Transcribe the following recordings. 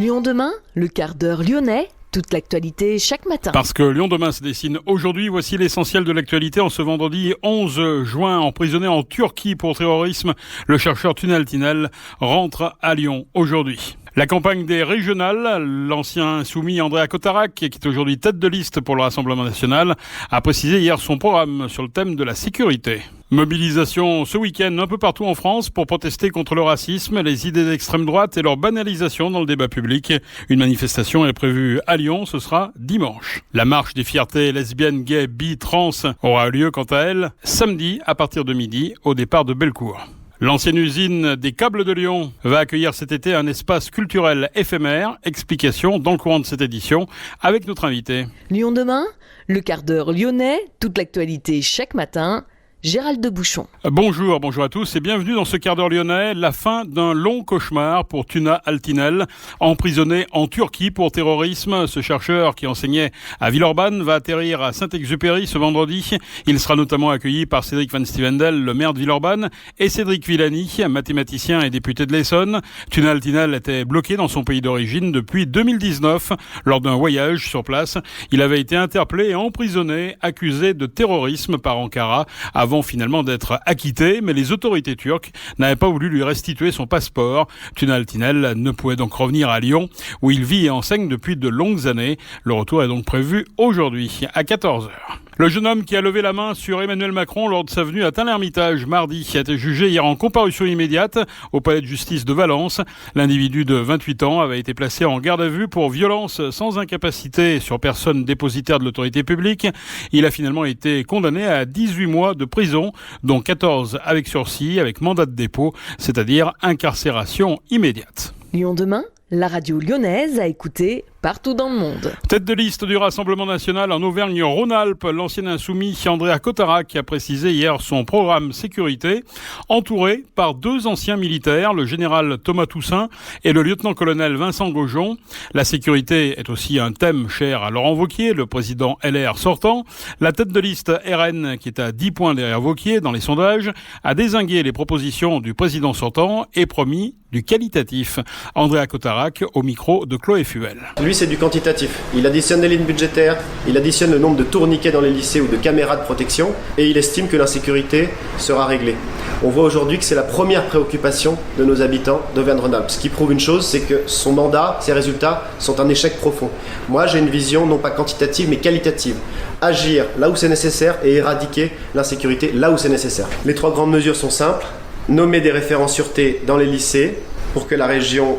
Lyon demain, le quart d'heure lyonnais, toute l'actualité chaque matin. Parce que Lyon demain se dessine aujourd'hui, voici l'essentiel de l'actualité en ce vendredi 11 juin. Emprisonné en Turquie pour terrorisme, le chercheur Tuna Altinel rentre à Lyon aujourd'hui. La campagne des régionales, l'ancien soumis Andrea Cotarac, qui est aujourd'hui tête de liste pour le Rassemblement national, a précisé hier son programme sur le thème de la sécurité. Mobilisation ce week-end un peu partout en France pour protester contre le racisme, les idées d'extrême droite et leur banalisation dans le débat public. Une manifestation est prévue à Lyon, ce sera dimanche. La marche des fiertés lesbiennes, gays, bi, trans aura lieu quant à elle samedi à partir de midi au départ de Bellecour. L'ancienne usine des câbles de Lyon va accueillir cet été un espace culturel éphémère. Explication dans le courant de cette édition avec notre invité. Lyon demain, le quart d'heure lyonnais, toute l'actualité chaque matin. Gérald de Bouchon. Bonjour à tous et bienvenue dans ce quart d'heure lyonnais. La fin d'un long cauchemar pour Tuna Altinel, emprisonné en Turquie pour terrorisme. Ce chercheur qui enseignait à Villeurbanne va atterrir à Saint-Exupéry ce vendredi. Il sera notamment accueilli par Cédric Van Stevendel, le maire de Villeurbanne, et Cédric Villani, mathématicien et député de l'Essonne. Tuna Altinel était bloqué dans son pays d'origine depuis 2019. Lors d'un voyage sur place, il avait été interpellé et emprisonné, accusé de terrorisme par Ankara, avant finalement d'être acquitté, mais les autorités turques n'avaient pas voulu lui restituer son passeport. Tuna Altinel ne pouvait donc revenir à Lyon, où il vit et enseigne depuis de longues années. Le retour est donc prévu aujourd'hui, à 14h. Le jeune homme qui a levé la main sur Emmanuel Macron lors de sa venue à Tain-l'Hermitage mardi a été jugé hier en comparution immédiate au palais de justice de Valence. L'individu de 28 ans avait été placé en garde à vue pour violence sans incapacité sur personne dépositaire de l'autorité publique. Il a finalement été condamné à 18 mois de prison, dont 14 avec sursis, avec mandat de dépôt, c'est-à-dire incarcération immédiate. Lyon demain, la radio lyonnaise à écouter partout dans le monde. Tête de liste du Rassemblement national en Auvergne-Rhône-Alpes, l'ancien insoumis Andrea Cotarac a précisé hier son programme sécurité, entouré par deux anciens militaires, le général Thomas Toussaint et le lieutenant-colonel Vincent Gaujon. La sécurité est aussi un thème cher à Laurent Wauquiez, le président LR sortant. La tête de liste RN, qui est à 10 points derrière Wauquiez dans les sondages, a dézingué les propositions du président sortant et promis du qualitatif. Andrea Cotarac au micro de Chloé Fuel. Lui, c'est du quantitatif. Il additionne les lignes budgétaires, il additionne le nombre de tourniquets dans les lycées ou de caméras de protection et il estime que l'insécurité sera réglée. On voit aujourd'hui que c'est la première préoccupation de nos habitants d'Auvergne-Rhône-Alpes. Ce qui prouve une chose, c'est que son mandat, ses résultats sont un échec profond. Moi, j'ai une vision non pas quantitative mais qualitative. Agir là où c'est nécessaire et éradiquer l'insécurité là où c'est nécessaire. Les trois grandes mesures sont simples. Nommer des référents sûreté dans les lycées, pour que la région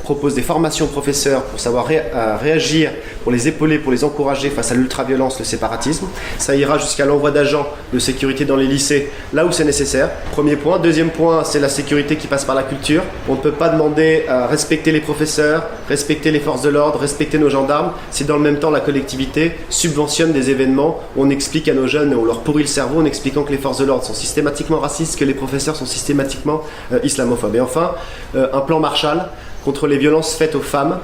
propose des formations aux professeurs pour savoir réagir, pour les épauler, pour les encourager face à l'ultraviolence, le séparatisme. Ça ira jusqu'à l'envoi d'agents de sécurité dans les lycées, là où c'est nécessaire. Premier point. Deuxième point, c'est la sécurité qui passe par la culture. On ne peut pas demander à respecter les professeurs, respecter les forces de l'ordre, respecter nos gendarmes, si dans le même temps la collectivité subventionne des événements où on explique à nos jeunes, on leur pourrit le cerveau en expliquant que les forces de l'ordre sont systématiquement racistes, que les professeurs sont systématiquement islamophobes. Et enfin, un plan Marshall contre les violences faites aux femmes.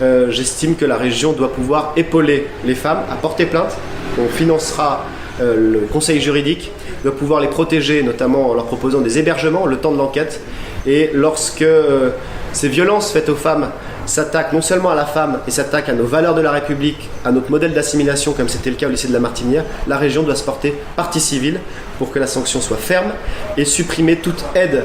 J'estime que la région doit pouvoir épauler les femmes à porter plainte. On financera le conseil juridique, doit pouvoir les protéger, notamment en leur proposant des hébergements le temps de l'enquête. Et lorsque ces violences faites aux femmes s'attaquent non seulement à la femme et s'attaquent à nos valeurs de la République, à notre modèle d'assimilation comme c'était le cas au lycée de la Martinière, la région doit se porter partie civile pour que la sanction soit ferme et supprimer toute aide,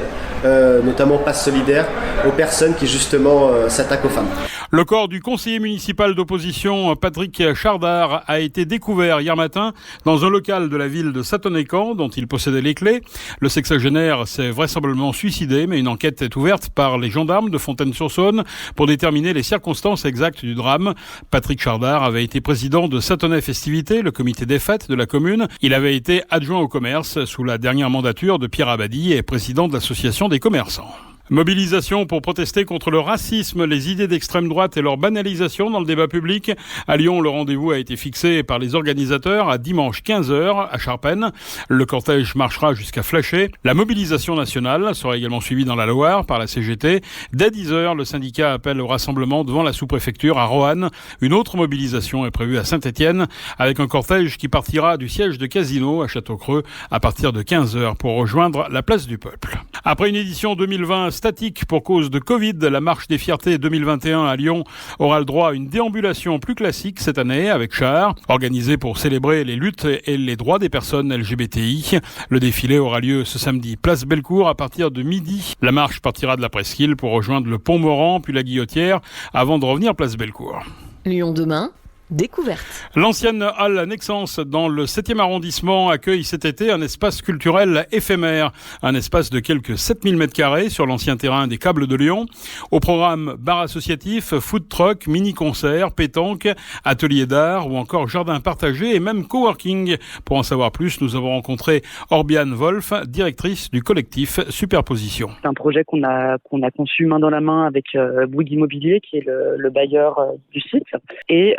notamment passe solidaire, aux personnes qui justement s'attaquent aux femmes. Le corps du conseiller municipal d'opposition Patrick Chardard a été découvert hier matin dans un local de la ville de Sathonay-Camp dont il possédait les clés. Le sexagénaire s'est vraisemblablement suicidé, mais une enquête est ouverte par les gendarmes de Fontaine-sur-Saône pour déterminer les circonstances exactes du drame. Patrick Chardard avait été président de Sathonay Festivités, le comité des fêtes de la commune. Il avait été adjoint au commerce sous la dernière mandature de Pierre Abadie et président de l'association des commerçants. Mobilisation pour protester contre le racisme, les idées d'extrême droite et leur banalisation dans le débat public. À Lyon, le rendez-vous a été fixé par les organisateurs à dimanche 15h à Charpennes. Le cortège marchera jusqu'à Flachet. La mobilisation nationale sera également suivie dans la Loire par la CGT. Dès 10h, le syndicat appelle au rassemblement devant la sous-préfecture à Roanne. Une autre mobilisation est prévue à Saint-Étienne avec un cortège qui partira du siège de Casino à Château-Creux à partir de 15h pour rejoindre la place du Peuple. Après une édition 2020 statique pour cause de Covid, la Marche des Fiertés 2021 à Lyon aura le droit à une déambulation plus classique cette année avec char, organisée pour célébrer les luttes et les droits des personnes LGBTI. Le défilé aura lieu ce samedi place Bellecour à partir de midi. La marche partira de la Presqu'île pour rejoindre le pont Morand puis la Guillotière avant de revenir place Bellecour. Lyon demain. Découverte. L'ancienne halle Nexence dans le 7e arrondissement accueille cet été un espace culturel éphémère. Un espace de quelques 7000 m² sur l'ancien terrain des Câbles de Lyon. Au programme bar associatif, food truck, mini-concert, pétanque, atelier d'art ou encore jardin partagé et même coworking. Pour en savoir plus, nous avons rencontré Orbiane Wolf, directrice du collectif Superposition. C'est un projet qu'on a conçu main dans la main avec Bouygues Immobilier, qui est le bailleur du site, et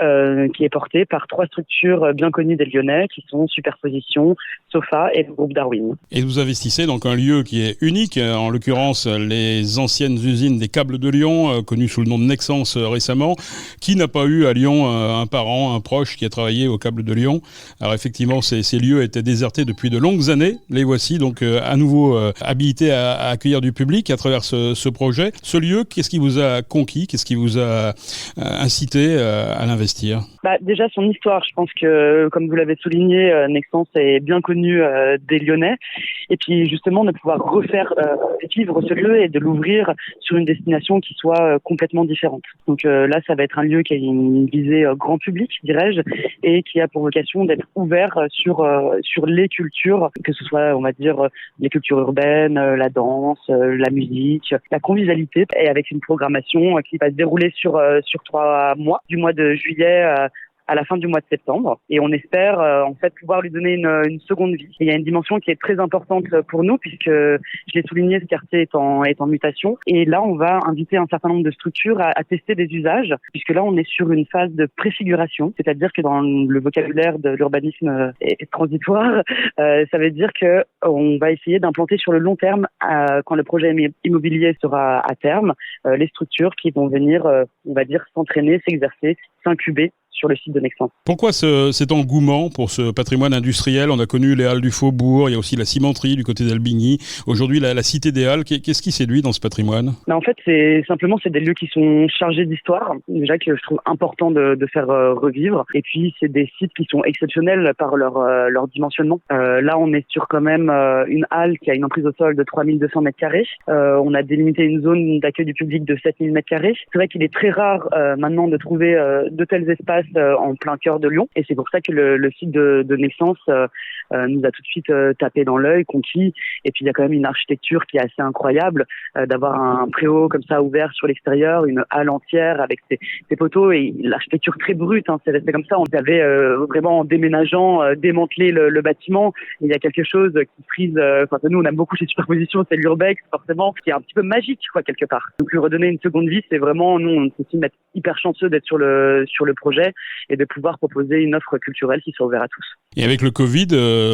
qui est porté par 3 structures bien connues des Lyonnais, qui sont Superposition, Sofa et le groupe Darwin. Et vous investissez donc un lieu qui est unique, en l'occurrence les anciennes usines des Câbles de Lyon, connues sous le nom de Nexence récemment. Qui n'a pas eu à Lyon un parent, un proche qui a travaillé aux Câbles de Lyon? Alors effectivement, ces lieux étaient désertés depuis de longues années. Les voici donc à nouveau habilités à accueillir du public à travers ce projet. Ce lieu, qu'est-ce qui vous a conquis? Qu'est-ce qui vous a incité à l'investir? Déjà son histoire, je pense que comme vous l'avez souligné, Nexence est bien connu des Lyonnais, et puis justement de pouvoir refaire vivre ce lieu et de l'ouvrir sur une destination qui soit complètement différente. Donc là ça va être un lieu qui a une visée grand public, dirais-je, et qui a pour vocation d'être ouvert sur les cultures, que ce soit on va dire les cultures urbaines, la danse, la musique, la convivialité, et avec une programmation qui va se dérouler sur 3 mois, du mois de juillet à la fin du mois de septembre, et on espère en fait pouvoir lui donner une seconde vie. Et il y a une dimension qui est très importante pour nous, puisque je l'ai souligné, ce quartier est en mutation, et là on va inviter un certain nombre de structures à tester des usages, puisque là on est sur une phase de préfiguration, c'est-à-dire que dans le vocabulaire de l'urbanisme transitoire, ça veut dire que on va essayer d'implanter sur le long terme, quand le projet immobilier sera à terme, les structures qui vont venir, on va dire, s'entraîner, s'exercer, s'incuber sur le site de Nexence. Pourquoi cet engouement pour ce patrimoine industriel? On a connu les halles du Faubourg, il y a aussi la cimenterie du côté d'Albigny. Aujourd'hui, la cité des halles, qu'est-ce qui séduit dans ce patrimoine? En fait, c'est des lieux qui sont chargés d'histoire, déjà que je trouve important de faire revivre. Et puis, c'est des sites qui sont exceptionnels par leur dimensionnement. Là, on est sur quand même une halle qui a une emprise au sol de 3200 m². On a délimité une zone d'accueil du public de 7000 m². C'est vrai qu'il est très rare maintenant de trouver de tels espaces en plein cœur de Lyon, et c'est pour ça que le site de Nexence nous a tout de suite tapé dans l'œil, conquis. Et puis il y a quand même une architecture qui est assez incroyable, d'avoir un préau comme ça ouvert sur l'extérieur, une halle entière avec ses poteaux, et l'architecture très brute, c'est resté comme ça. On avait vraiment en déménageant démantelé le bâtiment. Et il y a quelque chose qui frise, nous on aime beaucoup chez Superposition, c'est l'urbex forcément, qui est un petit peu magique quelque part. Donc lui redonner une seconde vie, c'est vraiment, nous on estime être hyper chanceux d'être sur le projet et de pouvoir proposer une offre culturelle qui soit ouverte à tous. Et avec le Covid,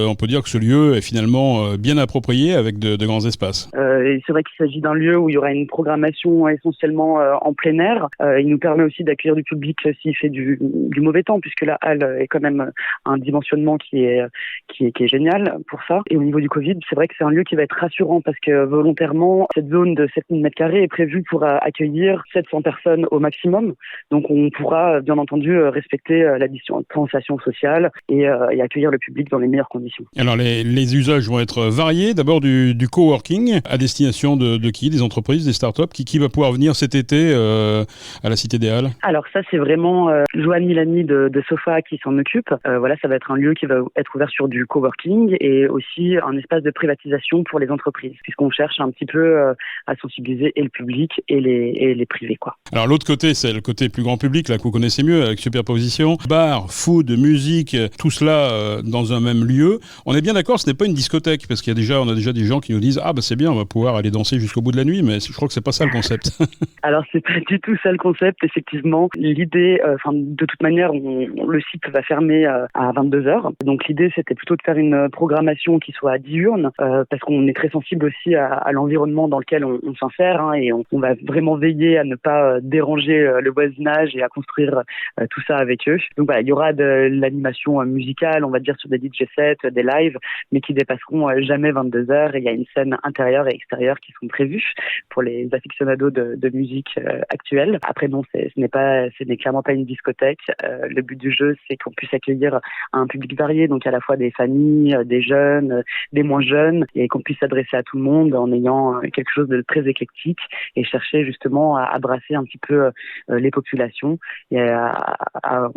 on peut dire que ce lieu est finalement bien approprié avec de grands espaces. Et c'est vrai qu'il s'agit d'un lieu où il y aura une programmation essentiellement en plein air. Il nous permet aussi d'accueillir du public s'il fait du mauvais temps, puisque la halle est quand même un dimensionnement qui est génial pour ça. Et au niveau du Covid, c'est vrai que c'est un lieu qui va être rassurant, parce que volontairement, cette zone de 7000 m² est prévue pour accueillir 700 personnes au maximum. Donc on pourra bien entendu respecter la distanciation sociale et accueillir le public dans les meilleures conditions. Alors les usages vont être variés. D'abord du coworking à destination de qui? Des entreprises, des startups? Qui va pouvoir venir cet été à la Cité des Halles? Alors ça, c'est vraiment Joanne Milani de Sofa qui s'en occupe. Ça va être un lieu qui va être ouvert sur du coworking et aussi un espace de privatisation pour les entreprises, puisqu'on cherche un petit peu à sensibiliser et le public et les privés, quoi. Alors l'autre côté, c'est le côté plus grand public là que vous connaissez mieux, avec Superposition, bar, food, musique, tout cela dans un même lieu. On est bien d'accord, ce n'est pas une discothèque, parce qu'on a déjà des gens qui nous disent c'est bien, on va pouvoir aller danser jusqu'au bout de la nuit, mais je crois que c'est pas ça le concept. Alors c'est pas du tout ça le concept, effectivement. L'idée, de toute manière, le site va fermer à 22h. Donc l'idée, c'était plutôt de faire une programmation qui soit diurne, parce qu'on est très sensible aussi à l'environnement dans lequel on s'insère, et on va vraiment veiller à ne pas déranger le voisinage et à construire tout ça avec eux. Donc voilà, il y aura de l'animation musicale, on va dire sur des DJ sets, des lives, mais qui dépasseront jamais 22h. Et il y a une scène intérieure et extérieure qui sont prévues pour les aficionados de musique actuelle. Après non, ce n'est clairement pas une discothèque. Le but du jeu, c'est qu'on puisse accueillir un public varié, donc à la fois des familles, des jeunes, des moins jeunes, et qu'on puisse s'adresser à tout le monde en ayant quelque chose de très éclectique et chercher justement à brasser un petit peu les populations et à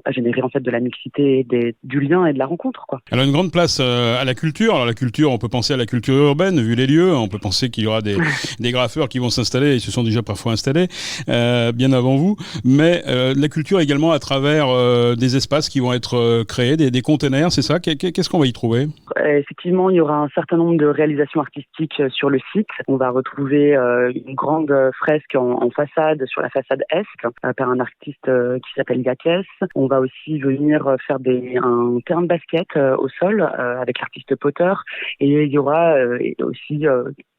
générer en fait de la mixité, du lien et de la rencontre, quoi. Alors une grande place à la culture. Alors la culture, on peut penser à la culture urbaine vu les lieux. On peut penser qu'il y aura des graffeurs qui vont s'installer, ils se sont déjà parfois installés bien avant vous. Mais la culture également à travers des espaces qui vont être créés, des containers, c'est ça? Qu'est-ce qu'on va y trouver? Effectivement, il y aura un certain nombre de réalisations artistiques sur le site. On va retrouver une grande fresque en façade, sur la façade est, par un artiste qui s'appelle Yakes. On va aussi venir faire un terrain de basket au sol avec l'artiste Potter. Et il y aura aussi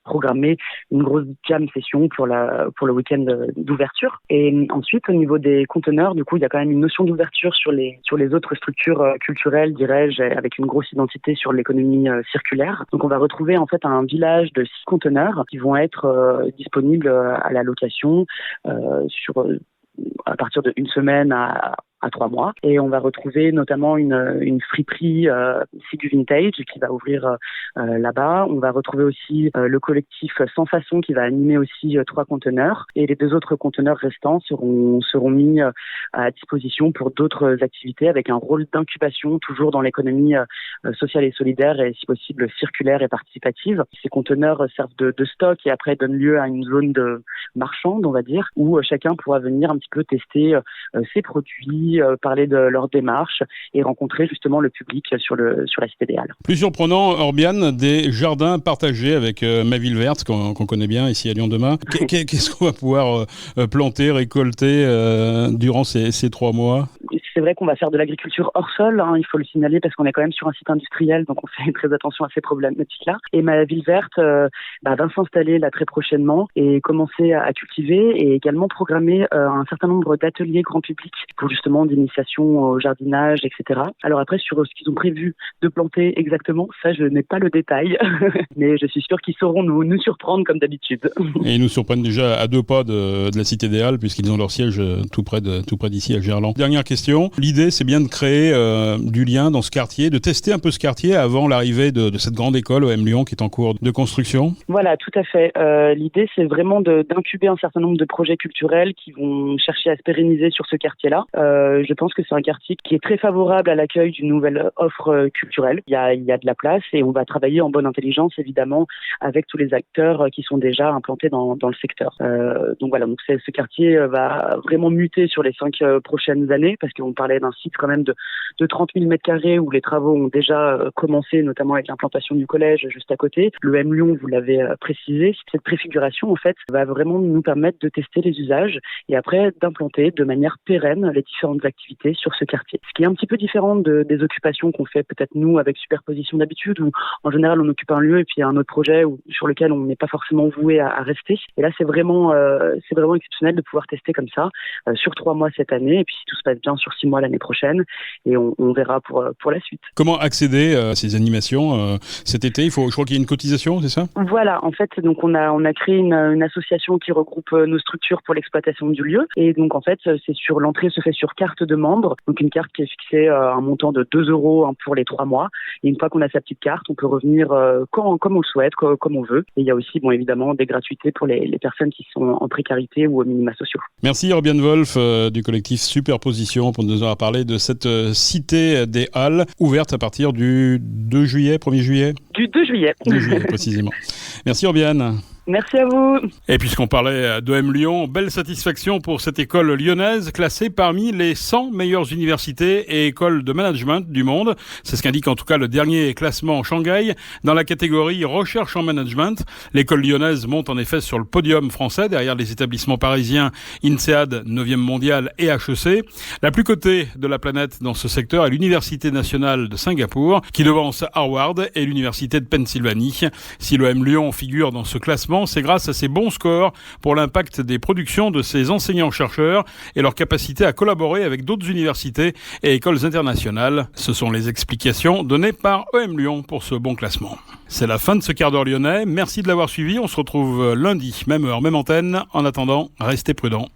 programmer une grosse jam session pour le week-end d'ouverture. Et ensuite, au niveau des conteneurs, du coup, il y a quand même une notion d'ouverture sur les autres structures culturelles, dirais-je, avec une grosse identité sur l'économie circulaire. Donc, on va retrouver en fait un village de 6 conteneurs qui vont être disponibles à la location à partir de 1 semaine à 3 mois. Et on va retrouver notamment une friperie site du vintage qui va ouvrir là-bas. On va retrouver aussi le collectif Sans Façon qui va animer aussi 3 conteneurs. Et les 2 autres conteneurs restants seront mis à disposition pour d'autres activités avec un rôle d'incubation toujours dans l'économie sociale et solidaire et si possible circulaire et participative. Ces conteneurs servent de stock et après donnent lieu à une zone de marchande, on va dire, où chacun pourra venir un petit peu tester ses produits, parler de leur démarche et rencontrer justement le public sur la Cité des Halles. Plus surprenant, Orbiane, des jardins partagés avec Ma Ville Verte qu'on connaît bien ici à Lyon-Demain. Qu'est-ce qu'on va pouvoir planter, récolter durant ces 3 mois? C'est vrai qu'on va faire de l'agriculture hors sol, il faut le signaler parce qu'on est quand même sur un site industriel, donc on fait très attention à ces problématiques-là. Et Ma Ville Verte va s'installer là très prochainement et commencer à cultiver et également programmer un certain nombre d'ateliers grand public pour justement d'initiation au jardinage, etc. Alors après, sur ce qu'ils ont prévu de planter exactement, ça je n'ai pas le détail, mais je suis sûr qu'ils sauront nous surprendre comme d'habitude. Et ils nous surprennent déjà à 2 pas de la Cité des Halles puisqu'ils ont leur siège tout près d'ici à Gerland. Dernière question. L'idée, c'est bien de créer du lien dans ce quartier, de tester un peu ce quartier avant l'arrivée de cette grande école OM Lyon qui est en cours de construction. Voilà, tout à fait. L'idée, c'est vraiment d'incuber un certain nombre de projets culturels qui vont chercher à se pérenniser sur ce quartier-là. Je pense que c'est un quartier qui est très favorable à l'accueil d'une nouvelle offre culturelle. Il y a de la place et on va travailler en bonne intelligence, évidemment, avec tous les acteurs qui sont déjà implantés dans le secteur. Donc voilà, ce quartier va vraiment muter sur les 5 prochaines années parce qu'on parlait d'un site quand même de 30 000 m² où les travaux ont déjà commencé, notamment avec l'implantation du collège juste à côté. Le M Lyon, vous l'avez précisé, cette préfiguration en fait va vraiment nous permettre de tester les usages et après d'implanter de manière pérenne les différentes activités sur ce quartier. Ce qui est un petit peu différent des occupations qu'on fait peut-être nous avec superposition d'habitude où en général on occupe un lieu et puis il y a un autre projet sur lequel on n'est pas forcément voué à rester. Et là c'est vraiment exceptionnel de pouvoir tester comme ça sur 3 mois cette année et puis si tout se passe bien sur 6 mois l'année prochaine et on verra pour la suite. Comment accéder à ces animations cet été? Je crois qu'il y a une cotisation, c'est ça? Voilà, en fait, donc on a créé une association qui regroupe nos structures pour l'exploitation du lieu et donc en fait, l'entrée se fait sur carte de membre, donc une carte qui est fixée à un montant de 2 € pour les 3 mois et une fois qu'on a sa petite carte, on peut revenir comme on le souhaite, comme on veut. Et il y a aussi évidemment des gratuités pour les personnes qui sont en précarité ou aux minima sociaux. Merci Orbiane Wolf du collectif Superposition pour nous avoir parlé de cette Cité des Halles ouverte à partir du 2 juillet, 1er juillet? Du 2 juillet. 2 juillet précisément. Merci Orbiane. Merci à vous. Et puisqu'on parlait d'OM Lyon, belle satisfaction pour cette école lyonnaise classée parmi les 100 meilleures universités et écoles de management du monde. C'est ce qu'indique en tout cas le dernier classement Shanghai dans la catégorie recherche en management. L'école lyonnaise monte en effet sur le podium français derrière les établissements parisiens INSEAD 9e mondial et HEC. La plus cotée de la planète dans ce secteur est l'Université nationale de Singapour qui devance Harvard et l'Université de Pennsylvanie. Si l'OM Lyon figure dans ce classement, également, c'est grâce à ses bons scores pour l'impact des productions de ses enseignants-chercheurs et leur capacité à collaborer avec d'autres universités et écoles internationales. Ce sont les explications données par EM Lyon pour ce bon classement. C'est la fin de ce quart d'heure lyonnais. Merci de l'avoir suivi. On se retrouve lundi, même heure, même antenne. En attendant, restez prudents.